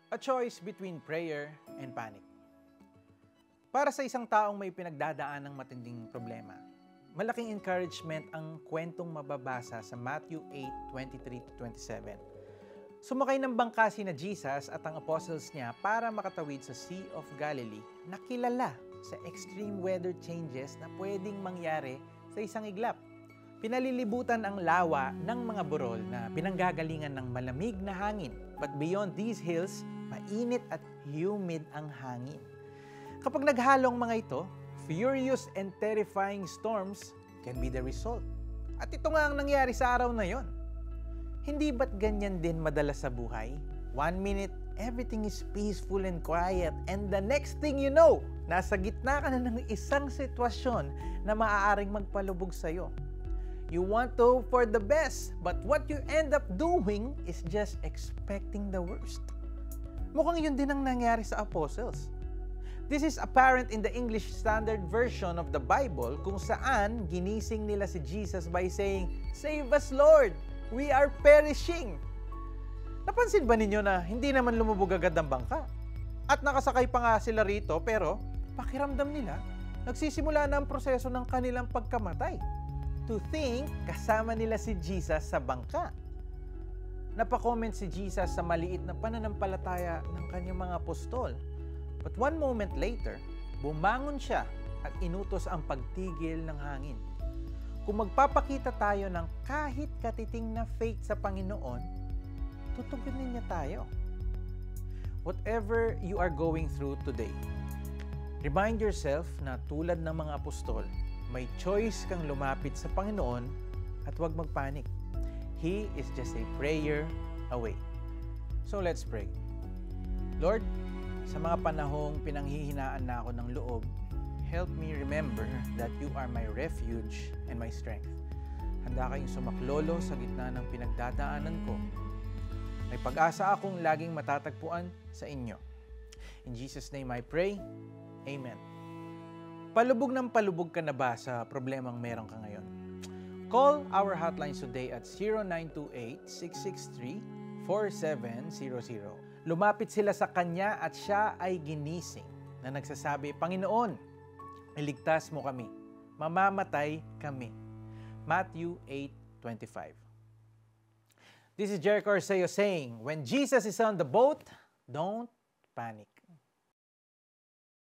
A choice between prayer and panic. Para sa isang taong may pinagdadaan ng matinding problema, malaking encouragement ang kwentong mababasa sa Matthew 8:23-27. Sumakay ng bangka sina Jesus at ang apostles niya para makatawid sa Sea of Galilee na kilala sa extreme weather changes na pwedeng mangyari sa isang iglap. Pinalilibutan ang lawa ng mga burol na pinanggagalingan ng malamig na hangin. But beyond these hills, mainit at humid ang hangin. Kapag naghalong mga ito, furious and terrifying storms can be the result. At ito nga ang nangyari sa araw na yon. Hindi ba't ganyan din madalas sa buhay? 1 minute, everything is peaceful and quiet, and the next thing you know, nasa gitna ka na ng isang sitwasyon na maaaring magpalubog sa'yo. You want to hope for the best, but what you end up doing is just expecting the worst. Mukhang yun din ang nangyari sa apostles. This is apparent in the English Standard Version of the Bible kung saan ginising nila si Jesus by saying, "Save us, Lord! We are perishing!" Napansin ba ninyo na hindi naman lumubog agad ang bangka? At nakasakay pa nga sila rito pero pakiramdam nila, nagsisimula na ang proseso ng kanilang pagkamatay. To think, kasama nila si Jesus sa bangka. Napakomment si Jesus sa maliit na pananampalataya ng kanyang mga apostol. But one moment later, bumangon siya at inutos ang pagtigil ng hangin. Kung magpapakita tayo ng kahit katiting na faith sa Panginoon, tutugunin niya tayo. Whatever you are going through today, remind yourself na tulad ng mga apostol, may choice kang lumapit sa Panginoon at huwag magpanik. He is just a prayer away. So let's pray. Lord, sa mga panahong pinanghihinaan na ako ng loob, help me remember that you are my refuge and my strength. Handa kayong sumaklolo sa gitna ng pinagdadaanan ko. May pag-asa akong laging matatagpuan sa inyo. In Jesus' name I pray. Amen. Palubog ng palubog ka na ba sa problemang meron ka ngayon? Call our hotlines today at 0928-663-4700. Lumapit sila sa Kanya at Siya ay ginising na nagsasabi, "Panginoon, iligtas mo kami. Mamamatay kami." Matthew 8:25. This is Jericho Arceo saying, when Jesus is on the boat, don't panic.